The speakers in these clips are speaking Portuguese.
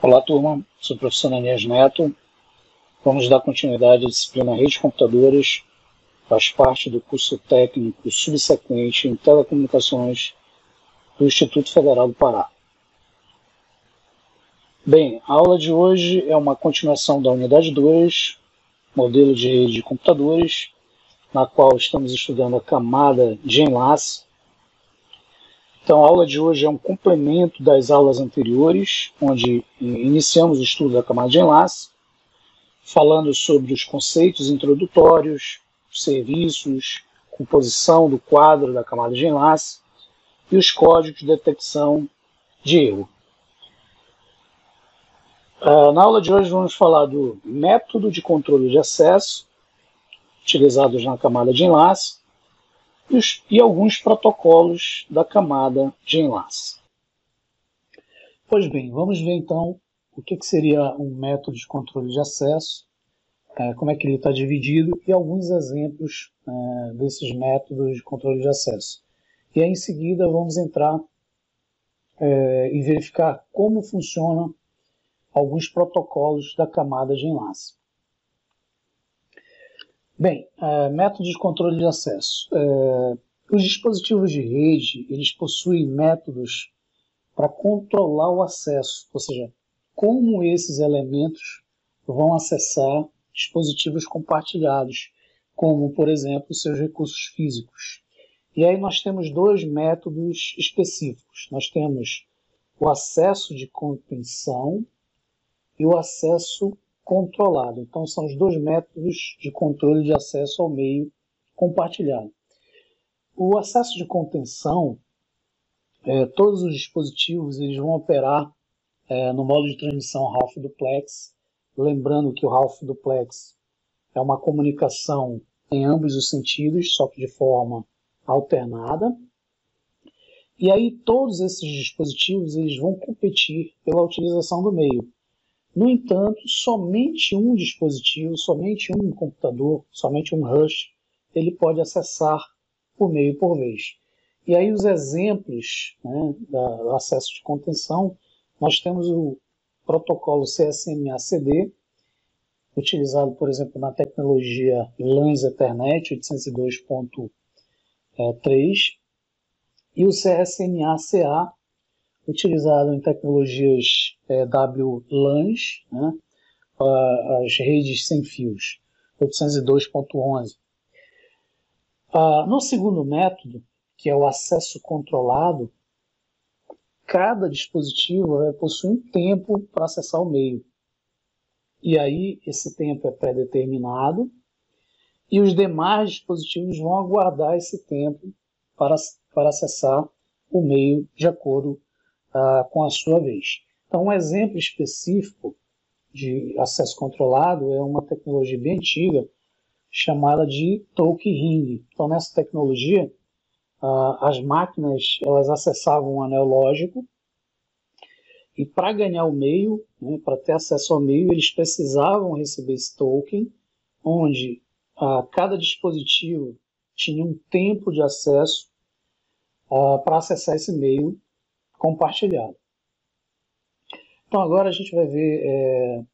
Olá, turma. Sou o professor Ananias Neto. Vamos dar continuidade à disciplina Redes de Computadores. Faz parte do curso técnico subsequente em Telecomunicações do Instituto Federal do Pará. Bem, a aula de hoje é uma continuação da unidade 2, modelo de rede de computadores, na qual estamos estudando a camada de enlace. Então, a aula de hoje é um complemento das aulas anteriores, onde iniciamos o estudo da camada de enlace, falando sobre os conceitos introdutórios, serviços, composição do quadro da camada de enlace e os códigos de detecção de erro. Na aula de hoje vamos falar do método de controle de acesso utilizados na camada de enlace e alguns protocolos da camada de enlace. Pois bem, vamos ver então o que seria um método de controle de acesso, como é que ele está dividido e alguns exemplos desses métodos de controle de acesso. E aí em seguida vamos entrar e verificar como funcionam alguns protocolos da camada de enlace. Bem, método de controle de acesso. Os dispositivos de rede, eles possuem métodos para controlar o acesso, ou seja, como esses elementos vão acessar dispositivos compartilhados, como, por exemplo, seus recursos físicos. E aí nós temos dois métodos específicos. Nós temos o acesso de contenção e o acesso controlado. Então, são os dois métodos de controle de acesso ao meio compartilhado. O acesso de contenção, todos os dispositivos eles vão operar no modo de transmissão Half Duplex, lembrando que o Half Duplex é uma comunicação em ambos os sentidos, só que de forma alternada. E aí todos esses dispositivos eles vão competir pela utilização do meio. No entanto, somente um dispositivo, somente um computador, somente um host, ele pode acessar o meio por vez. E aí os exemplos do acesso de contenção, nós temos o protocolo CSMA-CD, utilizado, por exemplo, na tecnologia LANs Ethernet 802.3, e o CSMA-CA, utilizado em tecnologias WLANs, as redes sem fios, 802.11. No segundo método, que é o acesso controlado, cada dispositivo vai possuir um tempo para acessar o meio. E aí esse tempo é pré-determinado e os demais dispositivos vão aguardar esse tempo para acessar o meio de acordo com a sua vez. Então, um exemplo específico de acesso controlado é uma tecnologia bem antiga chamada de Token Ring. Então, nessa tecnologia, as máquinas elas acessavam um anel lógico e para ganhar o meio, para ter acesso ao meio, eles precisavam receber esse token, onde cada dispositivo tinha um tempo de acesso para acessar esse meio compartilhado. Então agora a gente vai ver,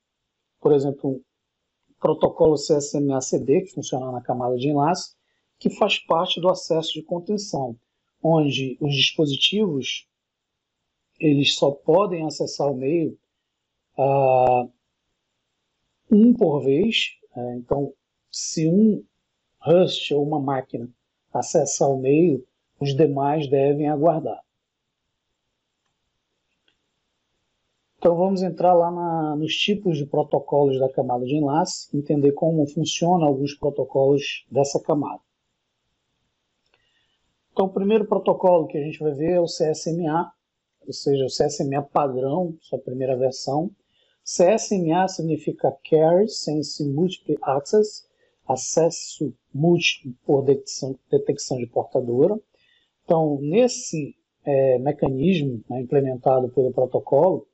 por exemplo, um protocolo CSMA-CD, que funciona na camada de enlace, que faz parte do acesso de contenção, onde os dispositivos eles só podem acessar o meio um por vez. Então, se um host ou uma máquina acessar o meio, os demais devem aguardar. Então vamos entrar lá nos tipos de protocolos da camada de enlace, entender como funcionam alguns protocolos dessa camada. Então o primeiro protocolo que a gente vai ver é o CSMA, ou seja, o CSMA padrão, sua primeira versão. CSMA significa Carrier Sense Multiple Access, acesso múltiplo por detecção de portadora. Então nesse mecanismo implementado pelo protocolo,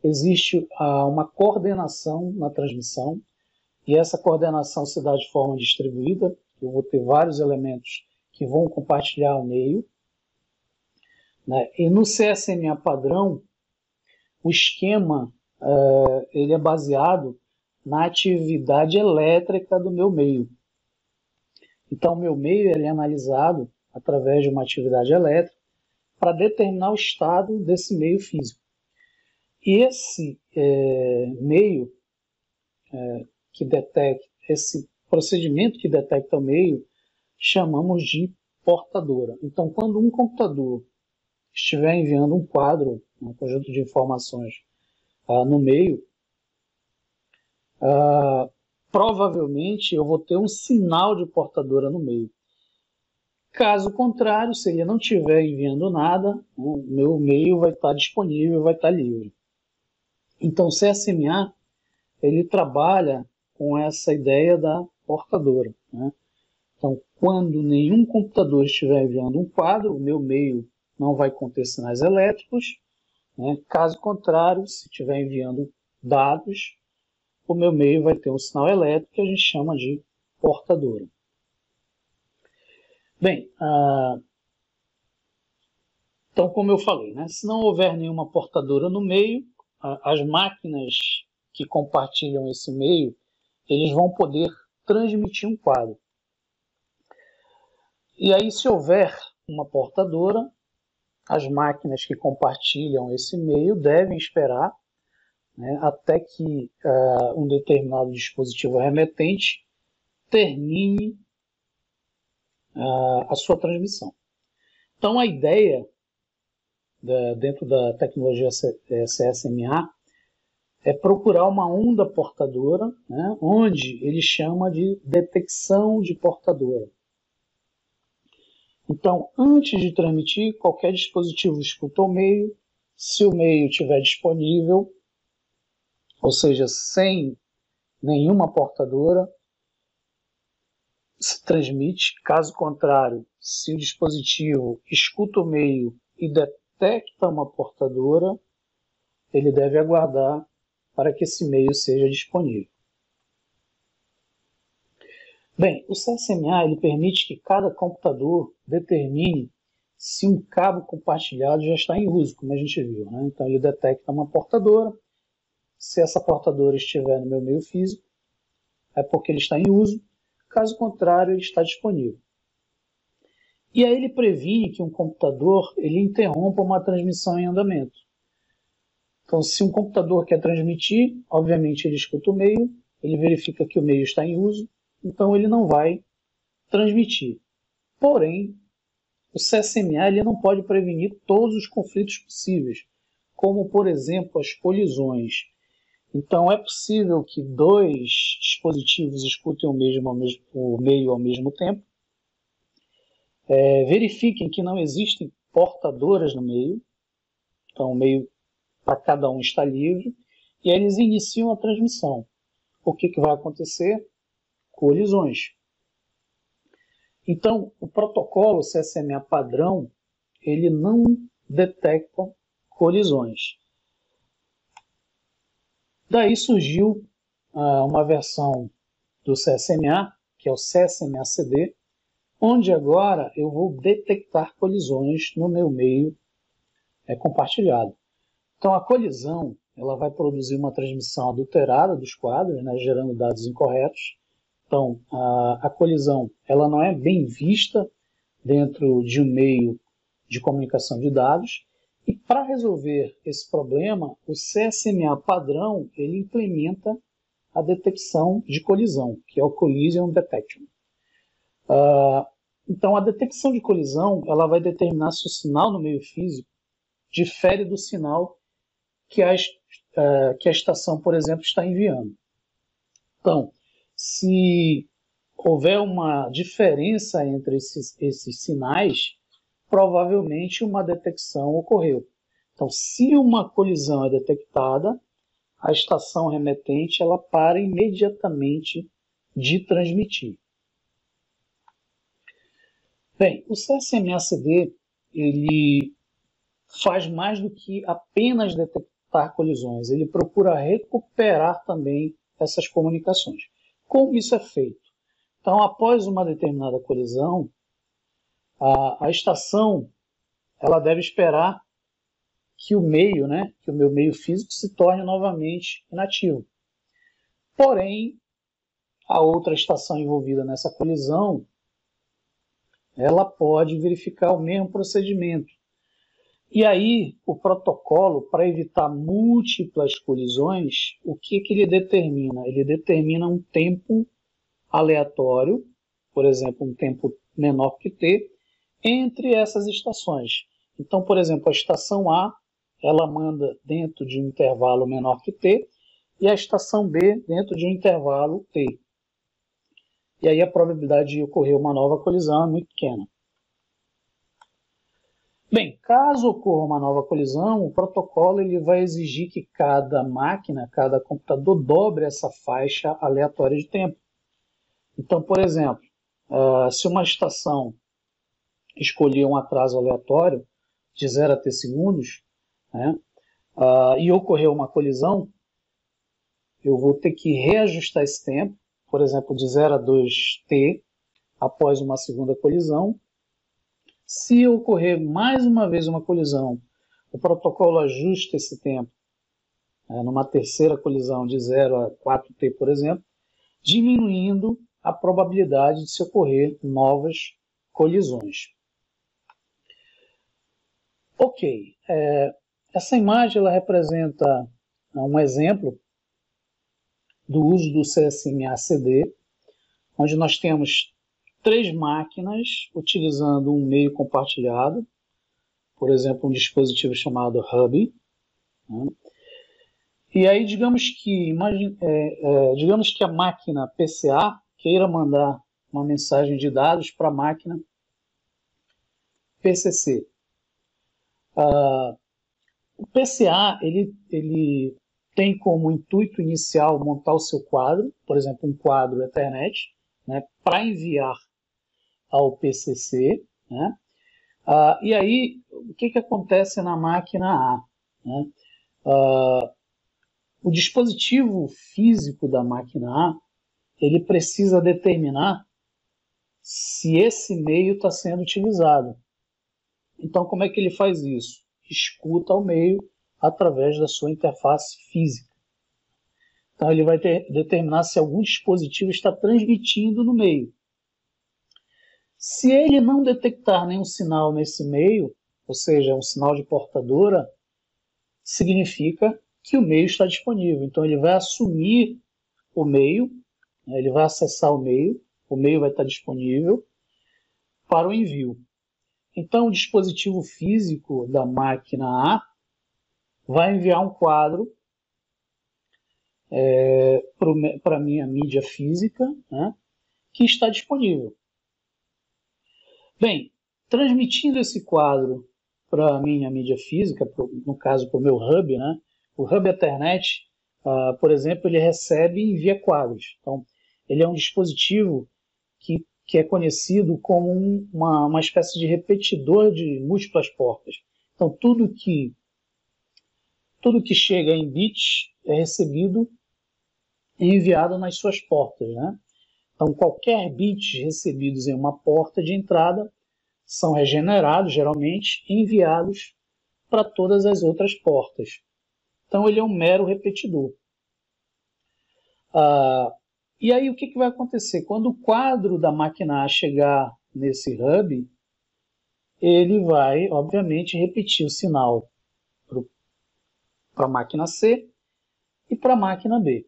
existe uma coordenação na transmissão, e essa coordenação se dá de forma distribuída. Eu vou ter vários elementos que vão compartilhar o meio. E no CSMA padrão, o esquema ele é baseado na atividade elétrica do meu meio. Então, o meu meio ele é analisado através de uma atividade elétrica para determinar o estado desse meio físico. E esse meio que detecta, esse procedimento que detecta o meio, chamamos de portadora. Então, quando um computador estiver enviando um quadro, um conjunto de informações no meio, provavelmente eu vou ter um sinal de portadora no meio. Caso contrário, se ele não estiver enviando nada, o meu meio vai estar disponível, vai estar livre. Então, o CSMA ele trabalha com essa ideia da portadora, né? Então, quando nenhum computador estiver enviando um quadro, o meu meio não vai conter sinais elétricos, né? Caso contrário, se estiver enviando dados, o meu meio vai ter um sinal elétrico que a gente chama de portadora. Bem, então como eu falei, né? Se não houver nenhuma portadora no meio, as máquinas que compartilham esse meio, eles vão poder transmitir um quadro. E aí, se houver uma portadora, as máquinas que compartilham esse meio devem esperar, né, até que um determinado dispositivo remetente termine a sua transmissão. Então, a ideia dentro da tecnologia CSMA é procurar uma onda portadora, né, onde ele chama de detecção de portadora. Então, antes de transmitir, qualquer dispositivo escuta o meio. Se o meio estiver disponível, ou seja, sem nenhuma portadora, se transmite. Caso contrário, se o dispositivo escuta o meio e detecta uma portadora, ele deve aguardar para que esse meio seja disponível. Bem, o CSMA ele permite que cada computador determine se um cabo compartilhado já está em uso, como a gente viu, né? Então ele detecta uma portadora. Se essa portadora estiver no meu meio físico, é porque ele está em uso. Caso contrário, ele está disponível. E aí ele previne que um computador ele interrompa uma transmissão em andamento. Então, se um computador quer transmitir, obviamente ele escuta o meio, ele verifica que o meio está em uso, então ele não vai transmitir. Porém, o CSMA ele não pode prevenir todos os conflitos possíveis, como, por exemplo, as colisões. Então, é possível que dois dispositivos escutem o meio ao mesmo tempo, verifiquem que não existem portadoras no meio, então o meio para cada um está livre, e aí eles iniciam a transmissão. O que vai acontecer? Colisões. Então, o protocolo CSMA padrão, ele não detecta colisões. Daí surgiu uma versão do CSMA, que é o CSMA-CD, onde agora eu vou detectar colisões no meu meio compartilhado. Então, a colisão ela vai produzir uma transmissão adulterada dos quadros, né, gerando dados incorretos. Então, a colisão ela não é bem vista dentro de um meio de comunicação de dados. E para resolver esse problema, o CSMA padrão ele implementa a detecção de colisão, que é o Collision Detection. Então, a detecção de colisão ela vai determinar se o sinal no meio físico difere do sinal que a estação, por exemplo, está enviando. Então, se houver uma diferença entre esses sinais, provavelmente uma detecção ocorreu. Então, se uma colisão é detectada, a estação remetente ela para imediatamente de transmitir. Bem, o CSMA-CD ele faz mais do que apenas detectar colisões, ele procura recuperar também essas comunicações. Como isso é feito? Então, após uma determinada colisão, a estação ela deve esperar que o meio, né, que o meu meio físico se torne novamente inativo. Porém, a outra estação envolvida nessa colisão, ela pode verificar o mesmo procedimento. E aí, o protocolo, para evitar múltiplas colisões, o que ele determina? Ele determina um tempo aleatório, por exemplo, um tempo menor que t, entre essas estações. Então, por exemplo, a estação A, ela manda dentro de um intervalo menor que t, e a estação B dentro de um intervalo t. E aí a probabilidade de ocorrer uma nova colisão é muito pequena. Bem, caso ocorra uma nova colisão, o protocolo ele vai exigir que cada máquina, cada computador dobre essa faixa aleatória de tempo. Então, por exemplo, se uma estação escolher um atraso aleatório de 0 a t segundos, né, e ocorrer uma colisão, eu vou ter que reajustar esse tempo, por exemplo, de 0 a 2t, após uma segunda colisão. Se ocorrer mais uma vez uma colisão, o protocolo ajusta esse tempo numa terceira colisão de 0 a 4t, por exemplo, diminuindo a probabilidade de se ocorrer novas colisões. Ok, essa imagem ela representa um exemplo do uso do CSMA-CD, onde nós temos 3 máquinas utilizando um meio compartilhado, por exemplo, um dispositivo chamado Hub. Né? E aí, digamos que a máquina PCA queira mandar uma mensagem de dados para a máquina PCC. O PCA ele tem como intuito inicial montar o seu quadro, por exemplo, um quadro Ethernet, né, para enviar ao PCC. Né? E aí, o que acontece na máquina A? Né? O dispositivo físico da máquina A, ele precisa determinar se esse meio está sendo utilizado. Então, como é que ele faz isso? Escuta o meio através da sua interface física. Então, ele vai determinar se algum dispositivo está transmitindo no meio. Se ele não detectar nenhum sinal nesse meio, ou seja, um sinal de portadora, significa que o meio está disponível. Então, ele vai assumir o meio, ele vai acessar o meio vai estar disponível para o envio. Então, o dispositivo físico da máquina A vai enviar um quadro para a minha mídia física, né, que está disponível. Bem, transmitindo esse quadro para a minha mídia física, no caso para o meu hub, né, o hub Ethernet, por exemplo, ele recebe e envia quadros. Então, ele é um dispositivo que é conhecido como uma espécie de repetidor de múltiplas portas. Então, tudo que chega em bits é recebido e enviado nas suas portas. Né? Então, qualquer bit recebidos em uma porta de entrada são regenerados, geralmente, e enviados para todas as outras portas. Então, ele é um mero repetidor. E aí, o que vai acontecer? Quando o quadro da máquina A chegar nesse hub, ele vai, obviamente, repetir o sinal para a máquina C e para a máquina B.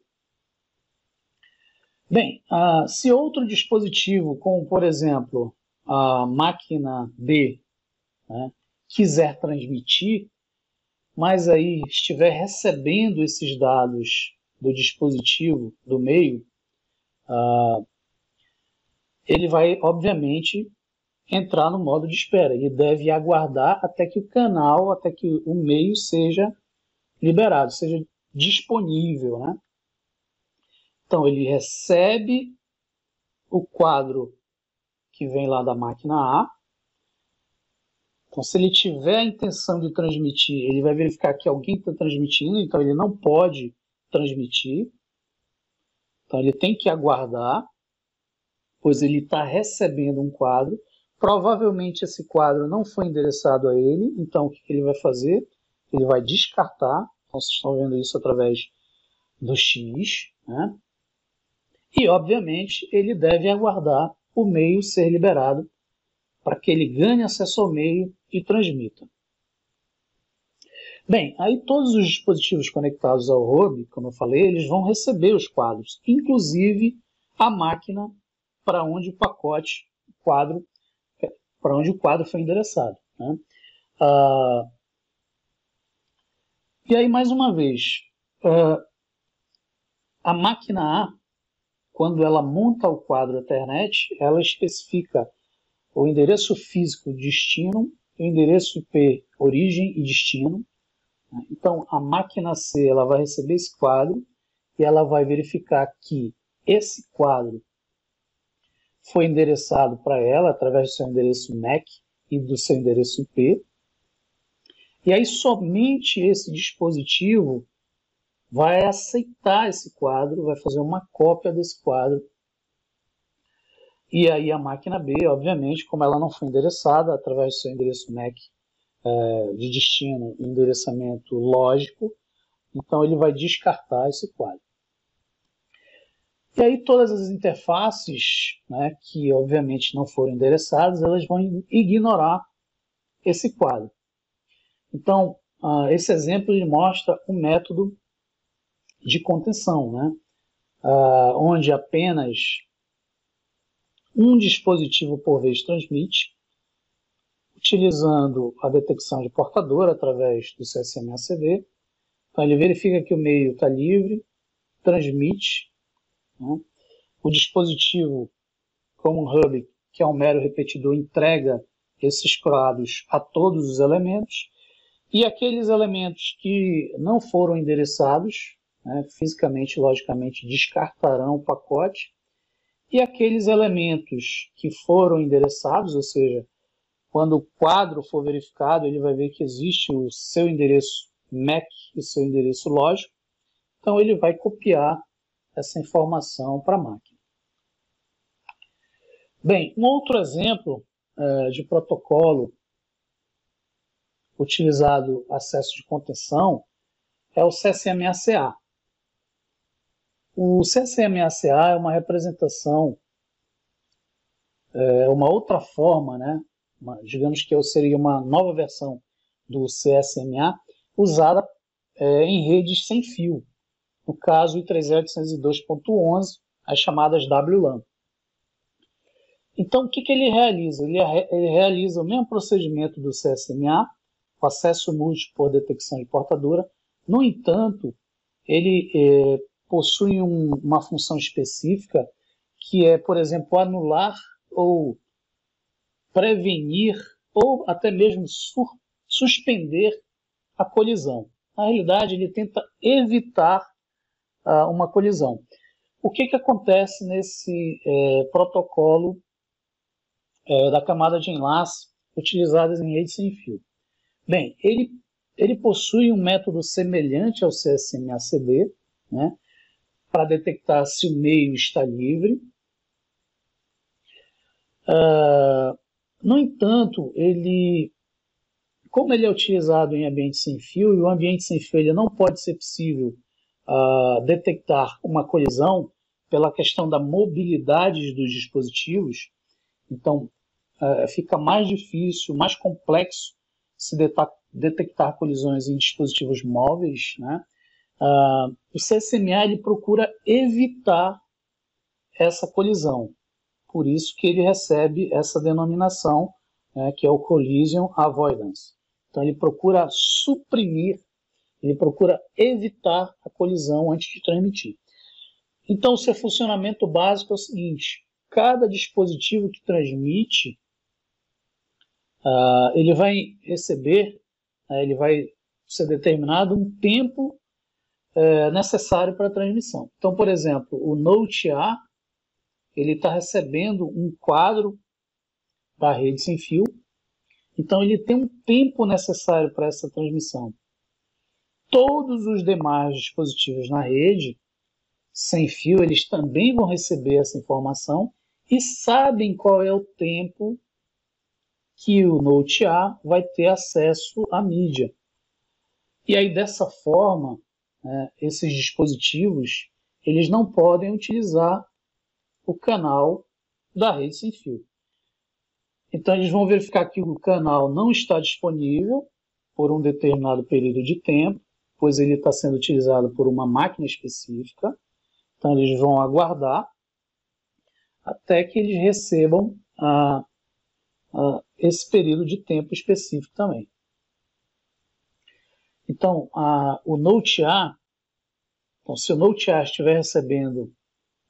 Bem, se outro dispositivo, como por exemplo a máquina B, né, quiser transmitir, mas aí estiver recebendo esses dados do dispositivo do meio, ele vai, obviamente, entrar no modo de espera. Ele deve aguardar até que o canal, até que o meio seja liberado, seja disponível. Né? Então, ele recebe o quadro que vem lá da máquina A. Então, se ele tiver a intenção de transmitir, ele vai verificar que alguém está transmitindo, então ele não pode transmitir. Então, ele tem que aguardar, pois ele está recebendo um quadro. Provavelmente esse quadro não foi endereçado a ele, então o que ele vai fazer? ele vai descartar, então vocês estão vendo isso através do X, né? E, obviamente, ele deve aguardar o meio ser liberado para que ele ganhe acesso ao meio e transmita. Bem, aí todos os dispositivos conectados ao hub, como eu falei, eles vão receber os quadros, inclusive a máquina para onde o quadro foi endereçado, né? E aí, mais uma vez, a máquina A, quando ela monta o quadro Ethernet, ela especifica o endereço físico destino, o endereço IP origem e destino. Então, a máquina C ela vai receber esse quadro e ela vai verificar que esse quadro foi endereçado para ela através do seu endereço MAC e do seu endereço IP. E aí, somente esse dispositivo vai aceitar esse quadro, vai fazer uma cópia desse quadro. E aí a máquina B, obviamente, como ela não foi endereçada através do seu endereço MAC de destino e endereçamento lógico, então ele vai descartar esse quadro. E aí todas as interfaces, né, que obviamente não foram endereçadas, elas vão ignorar esse quadro. Então, esse exemplo ele mostra o método de contenção, né, onde apenas um dispositivo por vez transmite, utilizando a detecção de portador através do CSMA/CD. Então ele verifica que o meio está livre, transmite, né? O dispositivo, como um hub, que é um mero repetidor, entrega esses quadros a todos os elementos, e aqueles elementos que não foram endereçados, né, fisicamente, logicamente, descartarão o pacote, e aqueles elementos que foram endereçados, ou seja, quando o quadro for verificado, ele vai ver que existe o seu endereço MAC e o seu endereço lógico. Então, ele vai copiar essa informação para a máquina. Bem, um outro exemplo de protocolo utilizado acesso de contenção é o CSMA/CA. O CSMA/CA é uma representação, uma outra forma, né? Digamos que seria uma nova versão do CSMA usada em redes sem fio, no caso o 3.802.11, as chamadas WLAN. Então o que ele realiza? Ele realiza o mesmo procedimento do CSMA, o acesso múltiplo por detecção de portadora. No entanto, ele possui uma função específica que é, por exemplo, anular ou prevenir ou até mesmo suspender a colisão. Na realidade, ele tenta evitar uma colisão. O que acontece nesse protocolo da camada de enlace utilizadas em rede sem fio? Bem, ele possui um método semelhante ao CSMA/CD, né, para detectar se o meio está livre. No entanto, como ele é utilizado em ambiente sem fio, e o ambiente sem fio ele não pode ser possível detectar uma colisão pela questão da mobilidade dos dispositivos, então fica mais difícil, mais complexo se detectar colisões em dispositivos móveis, né? O CSMA ele procura evitar essa colisão. Por isso que ele recebe essa denominação, né, que é o Collision Avoidance. Então ele procura suprimir, ele procura evitar a colisão antes de transmitir. Então o seu funcionamento básico é o seguinte: cada dispositivo que transmite, ele vai receber, ele vai ser determinado um tempo necessário para a transmissão. Então, por exemplo, o Note A, ele está recebendo um quadro da rede sem fio, então ele tem um tempo necessário para essa transmissão. Todos os demais dispositivos na rede sem fio, eles também vão receber essa informação e sabem qual é o tempo que o Note A vai ter acesso à mídia. E aí, dessa forma, esses dispositivos eles não podem utilizar o canal da rede sem fio. Então, eles vão verificar que o canal não está disponível por um determinado período de tempo, pois ele está sendo utilizado por uma máquina específica. Então, eles vão aguardar até que eles recebam esse período de tempo específico também. Então, o Note A, então, se o Note A estiver recebendo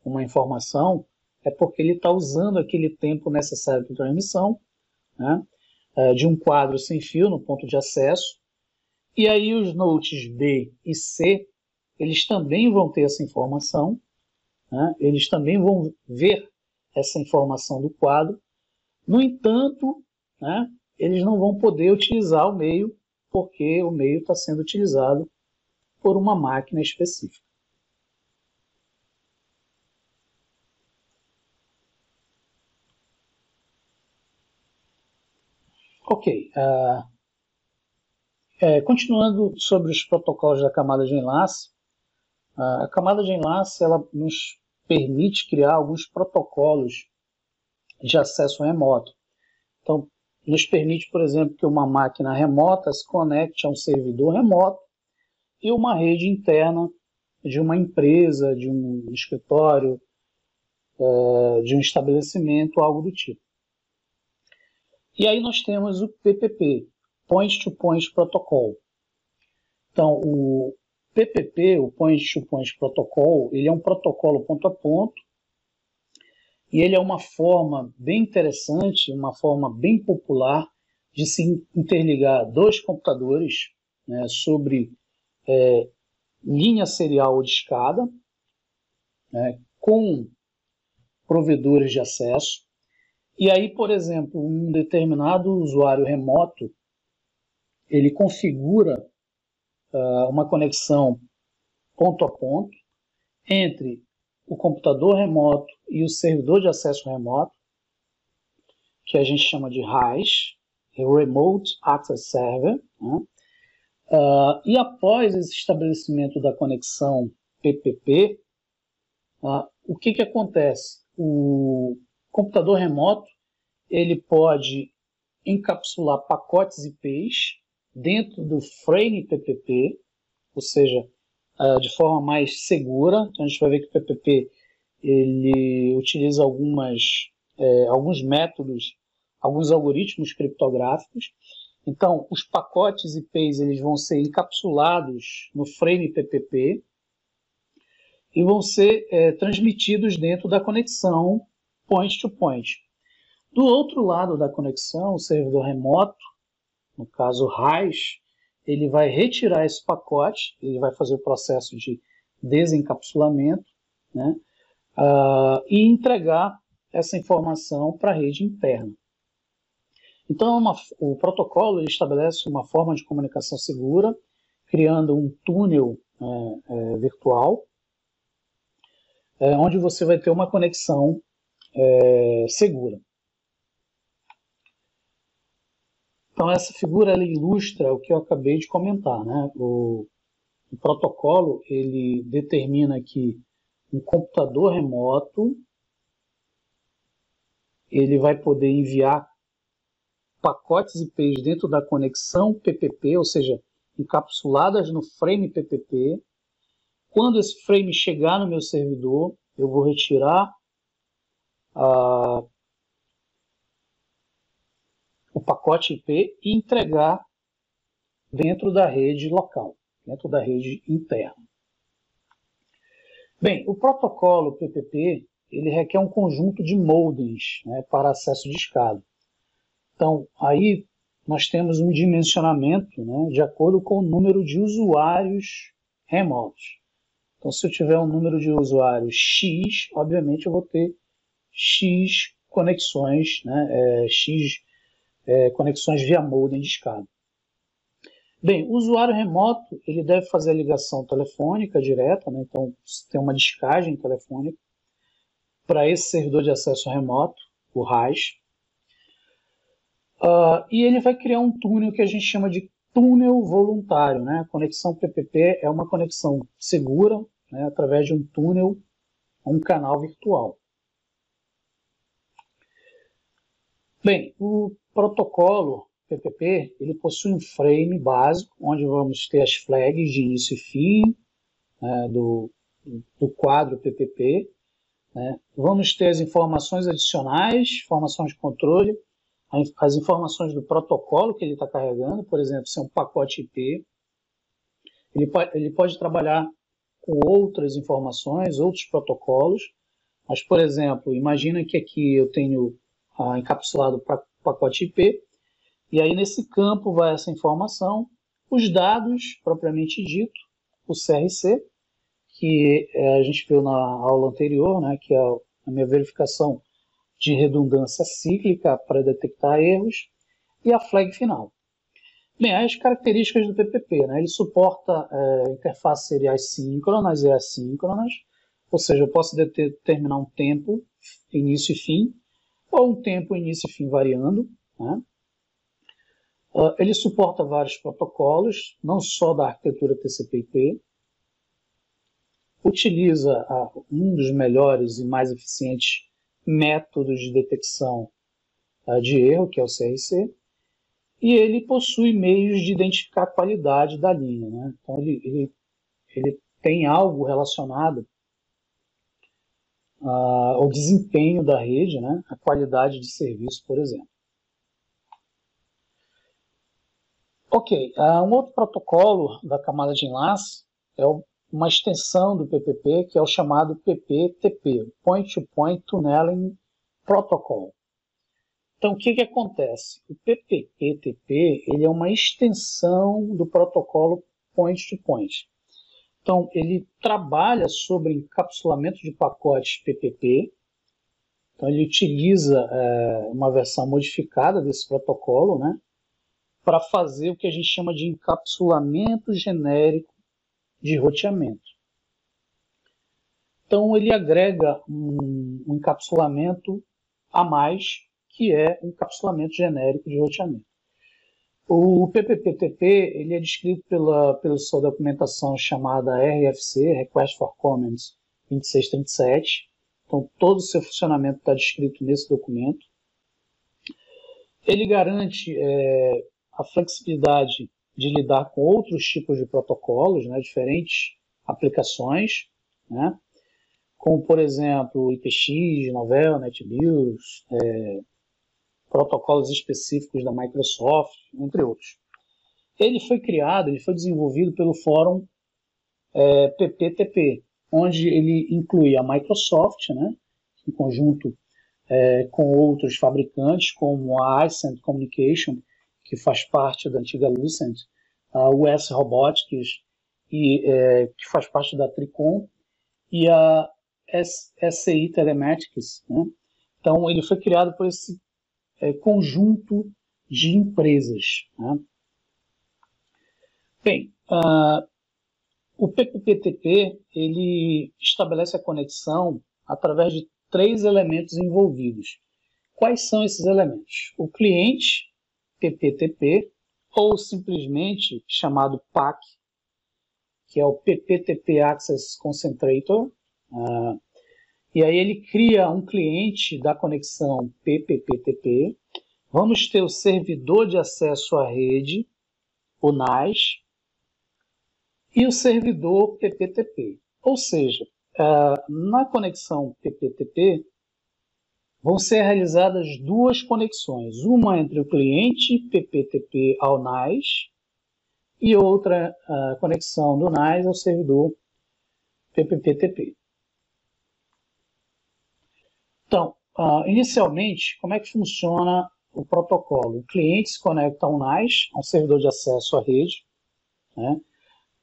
uma informação, é porque ele está usando aquele tempo necessário para a transmissão, né, de um quadro sem fio no ponto de acesso. E aí os Notes B e C, eles também vão ter essa informação, né, eles também vão ver essa informação do quadro. No entanto, né, eles não vão poder utilizar o meio, porque o meio está sendo utilizado por uma máquina específica. Ok. Continuando sobre os protocolos da camada de enlace, a camada de enlace ela nos permite criar alguns protocolos de acesso remoto. Então, nos permite, por exemplo, que uma máquina remota se conecte a um servidor remoto e uma rede interna de uma empresa, de um escritório, de um estabelecimento, algo do tipo. E aí nós temos o PPP, Point-to-Point Protocol. Então, o PPP, o Point-to-Point Protocol, ele é um protocolo ponto a ponto, e ele é uma forma bem interessante, uma forma bem popular de se interligar dois computadores, né, sobre linha serial ou de escada, né, com provedores de acesso. E aí, por exemplo, um determinado usuário remoto, ele configura uma conexão ponto a ponto entre o computador remoto e o servidor de acesso remoto, que a gente chama de RAS, Remote Access Server, né? E após esse estabelecimento da conexão PPP, o que acontece? O computador remoto ele pode encapsular pacotes IPs dentro do frame PPP, ou seja, de forma mais segura. Então a gente vai ver que o PPP ele utiliza alguns métodos, alguns algoritmos criptográficos. Então, os pacotes IPs eles vão ser encapsulados no frame PPP e vão ser transmitidos dentro da conexão point-to-point. Do outro lado da conexão, o servidor remoto, no caso RAS, ele vai retirar esse pacote, ele vai fazer o processo de desencapsulamento, né, e entregar essa informação para a rede interna. Então, o protocolo ele estabelece uma forma de comunicação segura, criando um túnel virtual, onde você vai ter uma conexão segura. Então, essa figura ela ilustra o que eu acabei de comentar, né? O protocolo ele determina que um computador remoto ele vai poder enviar pacotes IPs dentro da conexão PPP, ou seja, encapsuladas no frame PPP. Quando esse frame chegar no meu servidor, eu vou retirar o pacote IP e entregar dentro da rede local, dentro da rede interna. Bem, o protocolo PPP ele requer um conjunto de modems, né, para acesso de escada. Então, aí nós temos um dimensionamento, né, de acordo com o número de usuários remotos. Então, se eu tiver um número de usuários X, obviamente eu vou ter X conexões, né, conexões via modem de escada. Bem, o usuário remoto ele deve fazer a ligação telefônica direta, né, então tem uma descagem telefônica para esse servidor de acesso remoto, o RAS. E ele vai criar um túnel que a gente chama de túnel voluntário, né? A conexão PPP é uma conexão segura, né, através de um túnel, um canal virtual. Bem, o protocolo PPP ele possui um frame básico, onde vamos ter as flags de início e fim, né, do quadro PPP. Né? Vamos ter as informações adicionais, informações de controle, as informações do protocolo que ele está carregando, por exemplo, se é um pacote IP. Ele pode trabalhar com outras informações, outros protocolos, mas, por exemplo, imagina que aqui eu tenho encapsulado para pacote IP, e aí nesse campo vai essa informação, os dados propriamente dito, o CRC, que a gente viu na aula anterior, né, que é a minha verificação de redundância cíclica para detectar erros, e a flag final. Bem, as características do PPP, né, ele suporta interfaces seriais síncronas e assíncronas, ou seja, eu posso determinar um tempo, início e fim, ou um tempo, início e fim variando. Né? Ele suporta vários protocolos, não só da arquitetura TCP/IP, utiliza um dos melhores e mais eficientes métodos de detecção de erro, que é o CRC, e ele possui meios de identificar a qualidade da linha. Né? Então, ele tem algo relacionado ao desempenho da rede, né? A qualidade de serviço, por exemplo. Ok, um outro protocolo da camada de enlace é uma extensão do PPP, que é o chamado PPTP, Point-to-Point Tunneling Protocol. Então, o que acontece? O PPTP ele é uma extensão do protocolo Point-to-Point. Então, ele trabalha sobre encapsulamento de pacotes PPP. Então, ele utiliza uma versão modificada desse protocolo, né, para fazer o que a gente chama de encapsulamento genérico de roteamento. Então, ele agrega um encapsulamento a mais, que é um encapsulamento genérico de roteamento. O PPTP ele é descrito pela sua documentação chamada RFC, Request for Comments 2637. Então, todo o seu funcionamento está descrito nesse documento. Ele garante a flexibilidade de lidar com outros tipos de protocolos, né, diferentes aplicações, né, como, por exemplo, IPX, Novell, NetBIOS, protocolos específicos da Microsoft, entre outros. Ele foi desenvolvido pelo fórum PPTP, onde ele inclui a Microsoft, né, em conjunto com outros fabricantes, como a iCent Communication, que faz parte da antiga Lucent, a US Robotics, que faz parte da Tricom, e a SCI Telematics. Né? Então, ele foi criado por esse conjunto de empresas. Né? Bem, o PPTP ele estabelece a conexão através de 3 elementos envolvidos. Quais são esses elementos? O cliente PPTP, ou simplesmente chamado PAC, que é o PPTP Access Concentrator, e aí ele cria um cliente da conexão PPTP. Vamos ter o servidor de acesso à rede, o NAS, e o servidor PPTP. Ou seja, na conexão PPTP, vão ser realizadas 2 conexões, uma entre o cliente PPTP ao NAS e outra conexão do NAS ao servidor PPTP. Então, inicialmente, como é que funciona o protocolo? O cliente se conecta ao NAS, a um servidor de acesso à rede, né,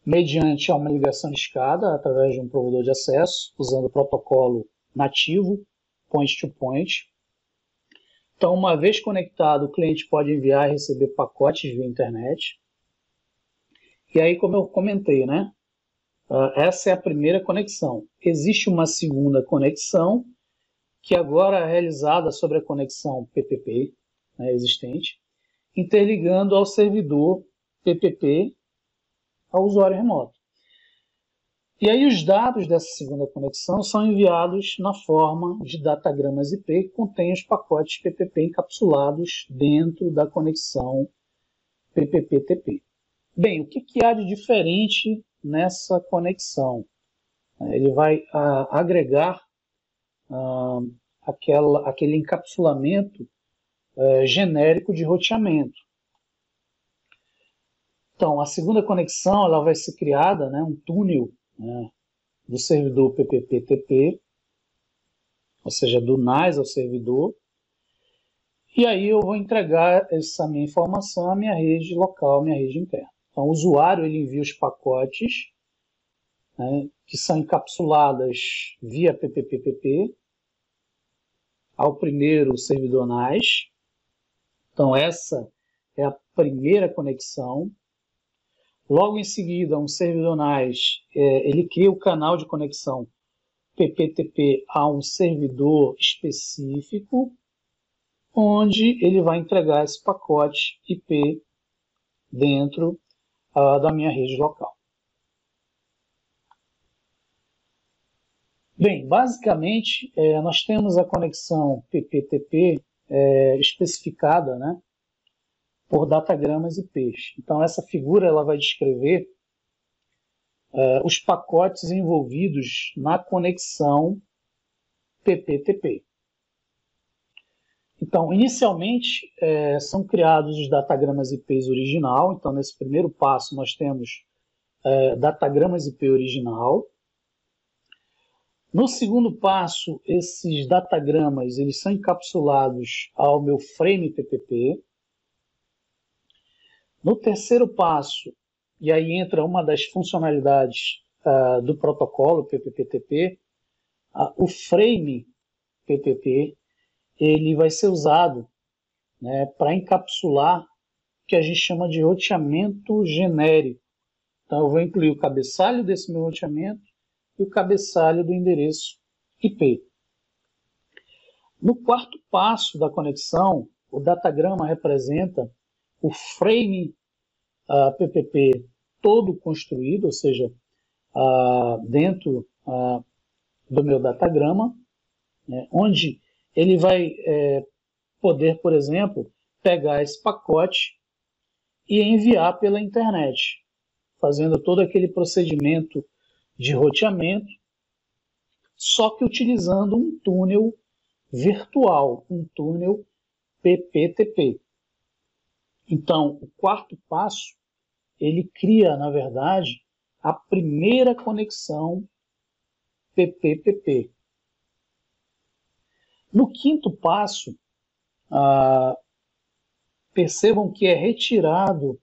mediante uma ligação de escada através de um provedor de acesso, usando o protocolo nativo, point-to-point. Então, uma vez conectado, o cliente pode enviar e receber pacotes via internet. E aí, como eu comentei, né, essa é a primeira conexão. Existe uma segunda conexão, que agora é realizada sobre a conexão PPP, né, existente, interligando ao servidor PPP ao usuário remoto. E aí os dados dessa segunda conexão são enviados na forma de datagramas IP que contém os pacotes PPP encapsulados dentro da conexão PPP-TP. Bem, o que há de diferente nessa conexão? Ele vai agregar aquele encapsulamento genérico de roteamento. Então, a segunda conexão ela vai ser criada, um túnel, do servidor PPP-TP, ou seja, do NAS ao servidor, e aí eu vou entregar essa minha informação à minha rede local, à minha rede interna. Então, o usuário ele envia os pacotes, que são encapsuladas via PPP-TP ao primeiro servidor NAS. Então, essa é a primeira conexão. Logo em seguida, um servidor NAS, ele cria o canal de conexão PPTP a um servidor específico, onde ele vai entregar esse pacote IP dentro da minha rede local. Bem, basicamente, nós temos a conexão PPTP especificada, por datagramas IPs. Então, essa figura ela vai descrever os pacotes envolvidos na conexão PPTP. Então, inicialmente, são criados os datagramas IPs original. Então, nesse primeiro passo, nós temos datagramas IP original. No segundo passo, esses datagramas eles são encapsulados ao meu frame PPP. No terceiro passo, e aí entra uma das funcionalidades do protocolo PPP-TP, o frame PPP ele vai ser usado para encapsular o que a gente chama de roteamento genérico. Então, eu vou incluir o cabeçalho desse meu roteamento e o cabeçalho do endereço IP. No quarto passo da conexão, o datagrama representa o frame PPP todo construído, ou seja, dentro do meu datagrama, onde ele vai poder, por exemplo, pegar esse pacote e enviar pela internet, fazendo todo aquele procedimento de roteamento, só que utilizando um túnel virtual, um túnel PPTP. Então, o quarto passo, ele cria, na verdade, a primeira conexão PPTP. No quinto passo, percebam que é retirado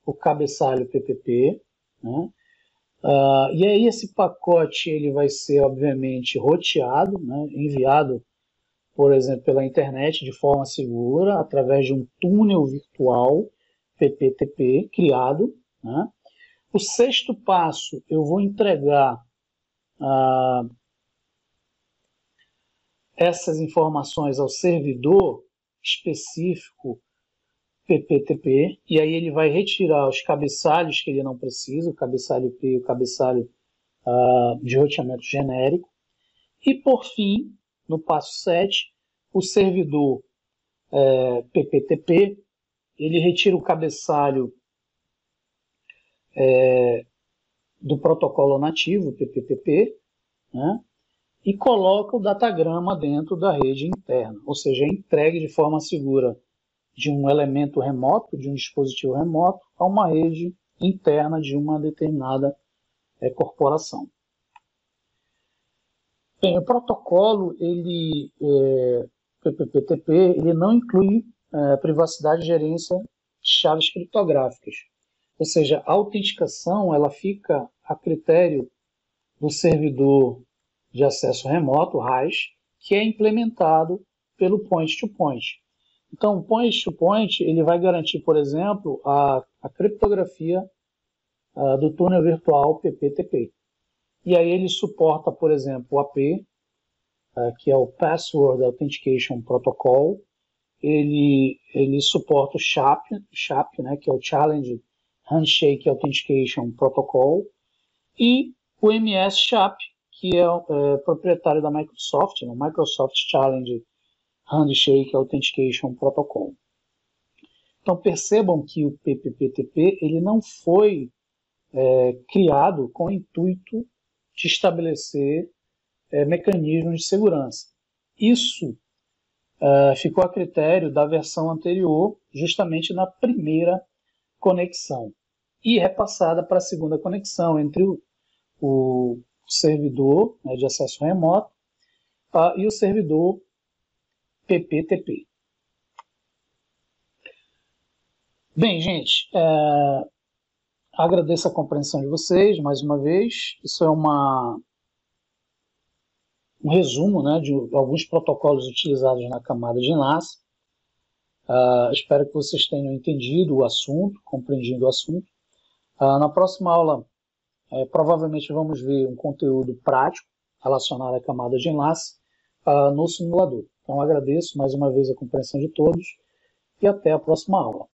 o cabeçalho PPP, e aí esse pacote ele vai ser, obviamente, roteado, enviado, por exemplo, pela internet de forma segura, através de um túnel virtual PPTP criado. O sexto passo, eu vou entregar essas informações ao servidor específico PPTP, e aí ele vai retirar os cabeçalhos que ele não precisa, o cabeçalho IP e o cabeçalho de roteamento genérico. E, por fim, no passo 7, o servidor PPTP, ele retira o cabeçalho do protocolo nativo, PPTP, e coloca o datagrama dentro da rede interna, ou seja, é entregue de forma segura de um elemento remoto, de um dispositivo remoto, a uma rede interna de uma determinada corporação. Bem, o protocolo, PPTP, ele não inclui privacidade e gerência de chaves criptográficas. Ou seja, a autenticação ela fica a critério do servidor de acesso remoto, RAS, que é implementado pelo point-to-point. Então, o point-to-point ele vai garantir, por exemplo, a criptografia do túnel virtual PPTP. E aí ele suporta, por exemplo, o AP, que é o Password Authentication Protocol. Ele suporta o SHAP, que é o Challenge Handshake Authentication Protocol, e o MS-SHAP, que é proprietário da Microsoft, o Microsoft Challenge Handshake Authentication Protocol. Então percebam que o PPPTP ele não foi criado com o intuito de estabelecer mecanismos de segurança. Isso ficou a critério da versão anterior, justamente na primeira conexão, e repassada para a segunda conexão entre o servidor de acesso remoto e o servidor PPTP. Bem, gente, agradeço a compreensão de vocês mais uma vez. Isso é um resumo de alguns protocolos utilizados na camada de enlace. Espero que vocês tenham entendido o assunto, compreendido o assunto. Na próxima aula, provavelmente vamos ver um conteúdo prático relacionado à camada de enlace no simulador. Então agradeço mais uma vez a compreensão de todos e até a próxima aula.